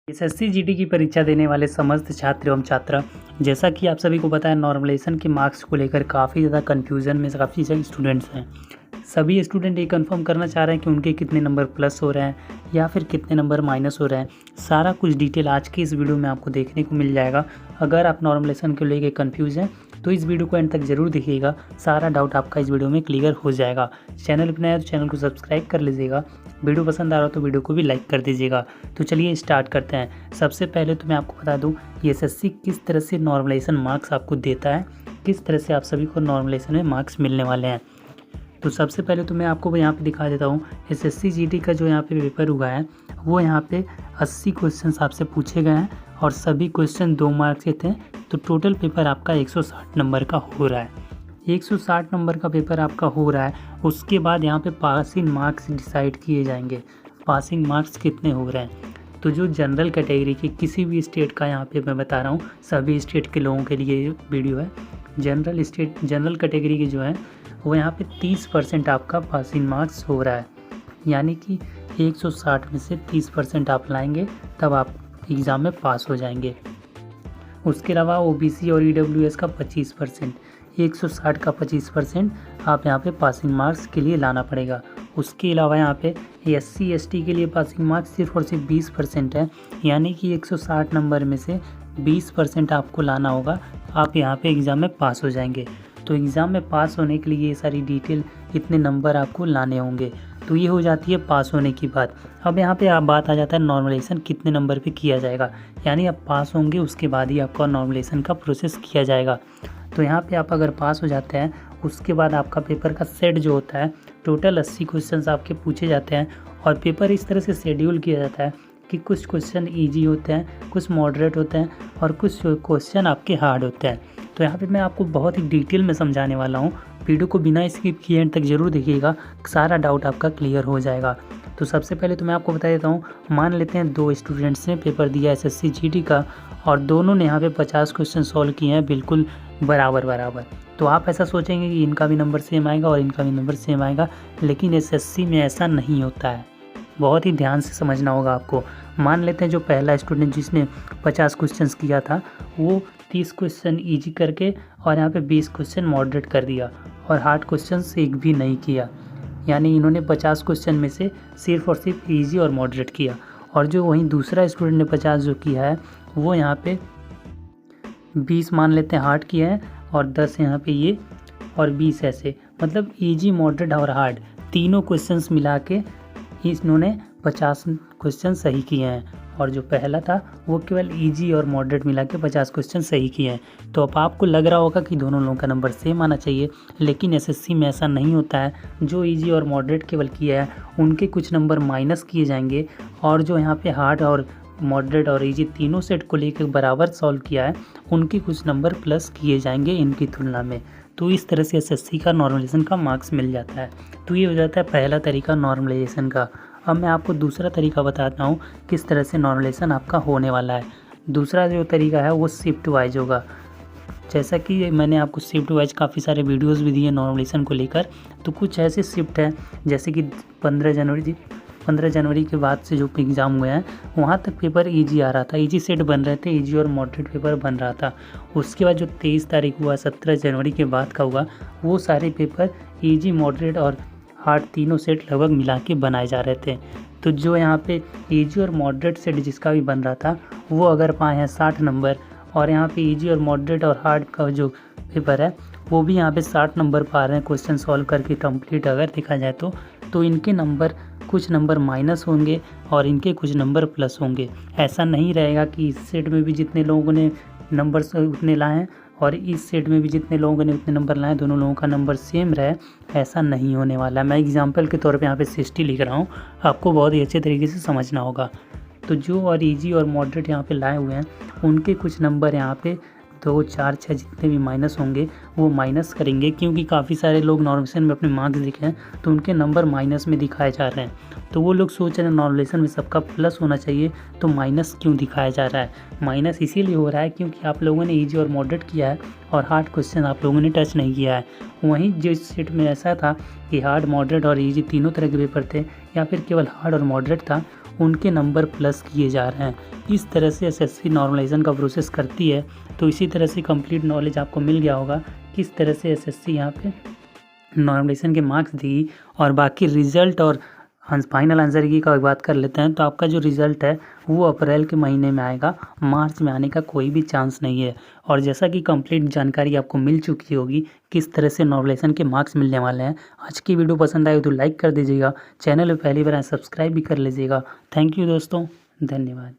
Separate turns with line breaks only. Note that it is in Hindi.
एसएससी जीडी की परीक्षा देने वाले समस्त छात्र एवं छात्रा, जैसा कि आप सभी को पता है, नॉर्मलाइजेशन के मार्क्स को लेकर काफ़ी ज़्यादा कन्फ्यूज़न में काफ़ी सारे स्टूडेंट्स हैं। सभी स्टूडेंट ये कंफर्म करना चाह रहे हैं कि उनके कितने नंबर प्लस हो रहे हैं या फिर कितने नंबर माइनस हो रहे हैं। सारा कुछ डिटेल आज की इस वीडियो में आपको देखने को मिल जाएगा। अगर आप नॉर्मलाइजेशन को लेकर कन्फ्यूज़ हैं तो इस वीडियो को एंड तक ज़रूर देखिएगा, सारा डाउट आपका इस वीडियो में क्लियर हो जाएगा। चैनल पर नया है तो चैनल को सब्सक्राइब कर लीजिएगा, वीडियो पसंद आ रहा हो तो वीडियो को भी लाइक कर दीजिएगा। तो चलिए स्टार्ट करते हैं। सबसे पहले तो मैं आपको बता दूं ये एसएससी किस तरह से नॉर्मलाइजेशन मार्क्स आपको देता है, किस तरह से आप सभी को नॉर्मलाइजेशन में मार्क्स मिलने वाले हैं। तो सबसे पहले तो मैं आपको यहाँ पे दिखा देता हूँ एसएससी जीडी का जो यहाँ पे पेपर हुआ है वो यहाँ पे 80 क्वेश्चन आपसे पूछे गए हैं और सभी क्वेश्चन 2 मार्क्स के थे। तो टोटल पेपर आपका 160 नंबर का हो रहा है। 160 नंबर का पेपर आपका हो रहा है। उसके बाद यहाँ पे पासिंग मार्क्स डिसाइड किए जाएंगे। पासिंग मार्क्स कितने हो रहे हैं, तो जो जनरल कैटेगरी के किसी भी स्टेट का यहाँ पे मैं बता रहा हूँ, सभी स्टेट के लोगों के लिए वीडियो है। जनरल कैटेगरी के जो है वो यहाँ पे 30% आपका पासिंग मार्क्स हो रहा है, यानी कि 160 में से 30% आप लाएंगे तब आप एग्ज़ाम में पास हो जाएंगे। उसके अलावा ओबीसी और ईडब्ल्यूएस का 25%, 160 का 25% आप यहाँ पे पासिंग मार्क्स के लिए लाना पड़ेगा। उसके अलावा यहाँ पे एससी एसटी के लिए पासिंग मार्क्स सिर्फ और सिर्फ 20% है, यानी कि 160 नंबर में से 20% आपको लाना होगा, आप यहाँ पे एग्ज़ाम में पास हो जाएंगे। तो एग्ज़ाम में पास होने के लिए ये सारी डिटेल, इतने नंबर आपको लाने होंगे। तो ये हो जाती है पास होने की बात। अब यहाँ पे आप बात आ जाता है नॉर्मलाइजेशन कितने नंबर पे किया जाएगा, यानी आप पास होंगे उसके बाद ही आपका नॉर्मलाइजेशन का प्रोसेस किया जाएगा। तो यहाँ पे आप अगर पास हो जाते हैं उसके बाद आपका पेपर का सेट जो होता है, टोटल 80 क्वेश्चन आपके पूछे जाते हैं और पेपर इस तरह से शेड्यूल किया जाता है कि कुछ क्वेश्चन ईजी होते हैं, कुछ मॉडरेट होते हैं और कुछ क्वेश्चन आपके हार्ड होते हैं। तो यहाँ पे मैं आपको बहुत ही डिटेल में समझाने वाला हूँ, वीडियो को बिना स्किप किए एंड तक ज़रूर देखिएगा, सारा डाउट आपका क्लियर हो जाएगा। तो सबसे पहले तो मैं आपको बता देता हूँ, मान लेते हैं 2 स्टूडेंट्स ने पेपर दिया एसएससी जीडी का और दोनों ने यहाँ पे 50 क्वेश्चन सॉल्व किए हैं बिल्कुल बराबर। तो आप ऐसा सोचेंगे कि इनका भी नंबर सेम आएगा और इनका भी नंबर सेम आएगा, लेकिन एसएससी में ऐसा नहीं होता है। बहुत ही ध्यान से समझना होगा आपको। मान लेते हैं जो पहला स्टूडेंट जिसने 50 क्वेश्चंस किया था वो 30 क्वेश्चन इजी करके और यहाँ पे 20 क्वेश्चन मॉडरेट कर दिया और हार्ड क्वेश्चंस एक भी नहीं किया, यानी इन्होंने 50 क्वेश्चन में से सिर्फ और सिर्फ इजी और मॉडरेट किया। और जो वहीं दूसरा स्टूडेंट ने 50 जो किया है वो यहाँ पे 20 मान लेते हैं हार्ड किया है और 10 यहाँ पे ये और 20 ऐसे, मतलब इजी मॉडरेट और हार्ड तीनों क्वेश्चंस मिला के इन्होंने 50 क्वेश्चन सही किए हैं। और जो पहला था वो केवल इजी और मॉडरेट मिला के 50 क्वेश्चन सही किए हैं। तो अब आपको लग रहा होगा कि दोनों लोगों का नंबर सेम आना चाहिए, लेकिन एसएससी में ऐसा नहीं होता है। जो इजी और मॉडरेट केवल किया है उनके कुछ नंबर माइनस किए जाएंगे और जो यहाँ पे हार्ड और मॉडरेट और इजी तीनों सेट को लेकर बराबर सॉल्व किया है उनके कुछ नंबर प्लस किए जाएंगे इनकी तुलना में। तो इस तरह से एसएससी का नॉर्मलाइजेशन का मार्क्स मिल जाता है। तो ये हो जाता है पहला तरीका नॉर्मलाइजेशन का। अब मैं आपको दूसरा तरीका बताता हूँ किस तरह से नॉर्मलाइजेशन आपका होने वाला है। दूसरा जो तरीका है वो शिफ्ट वाइज होगा। जैसा कि मैंने आपको शिफ्ट वाइज काफ़ी सारे वीडियोस भी दिए नॉर्मलाइजेशन को लेकर, तो कुछ ऐसे शिफ्ट हैं जैसे कि 15 जनवरी के बाद से जो एग्ज़ाम हुए हैं वहाँ तक पेपर इजी आ रहा था, इजी सेट बन रहे थे, इजी और मॉडरेट पेपर बन रहा था। उसके बाद जो 23 तारीख हुआ, 17 जनवरी के बाद का हुआ, वो सारे पेपर इजी, मॉडरेट और हार्ड तीनों सेट लगभग मिला के बनाए जा रहे थे। तो जो यहाँ पे इजी और मॉडरेट सेट जिसका भी बन रहा था वो अगर पाए हैं 60 नंबर और यहाँ पे इजी और मॉडरेट और हार्ड का जो पेपर है वो भी यहाँ पे 60 नंबर पा रहे हैं क्वेश्चन सॉल्व करके कंप्लीट अगर देखा जाए तो इनके नंबर कुछ नंबर माइनस होंगे और इनके कुछ नंबर प्लस होंगे। ऐसा नहीं रहेगा कि इस सेट में भी जितने लोगों ने नंबर उतने लाए हैं और इस सेट में भी जितने लोगों ने उतने नंबर लाए, दोनों लोगों का नंबर सेम रहे, ऐसा नहीं होने वाला। मैं एग्जांपल के तौर पे यहाँ पे 60 लिख रहा हूँ, आपको बहुत ही अच्छे तरीके से समझना होगा। तो जो और इजी और मॉडरेट यहाँ पे लाए हुए हैं उनके कुछ नंबर यहाँ पे 2, 4, 6 जितने भी माइनस होंगे वो माइनस करेंगे, क्योंकि काफ़ी सारे लोग नॉर्मलाइजेशन में अपने मार्क्स देखे हैं तो उनके नंबर माइनस में दिखाए जा रहे हैं। तो वो लोग सोच रहे हैं नॉर्मलाइजेशन में सबका प्लस होना चाहिए, तो माइनस क्यों दिखाया जा रहा है। माइनस इसीलिए हो रहा है क्योंकि आप लोगों ने इजी और मॉडरेट किया है और हार्ड क्वेश्चन आप लोगों ने टच नहीं किया है। वहीं जिस सेट में ऐसा था कि हार्ड, मॉडरेट और इजी तीनों तरह के पेपर थे या फिर केवल हार्ड और मॉडरेट था, उनके नंबर प्लस किए जा रहे हैं। इस तरह से एसएससी नॉर्मलाइजेशन का प्रोसेस करती है। तो इसी तरह से कंप्लीट नॉलेज आपको मिल गया होगा किस तरह से एसएससी यहाँ पे नॉर्मलाइजेशन के मार्क्स दी। और बाकी रिज़ल्ट और फाइनल आंसर की का बात कर लेते हैं तो आपका जो रिज़ल्ट है वो अप्रैल के महीने में आएगा, मार्च में आने का कोई भी चांस नहीं है। और जैसा कि कंप्लीट जानकारी आपको मिल चुकी होगी किस तरह से नॉर्मलाइजेशन के मार्क्स मिलने वाले हैं। आज की वीडियो पसंद आए तो लाइक कर दीजिएगा, चैनल पर पहली बार आए सब्सक्राइब भी कर लीजिएगा। थैंक यू दोस्तों, धन्यवाद।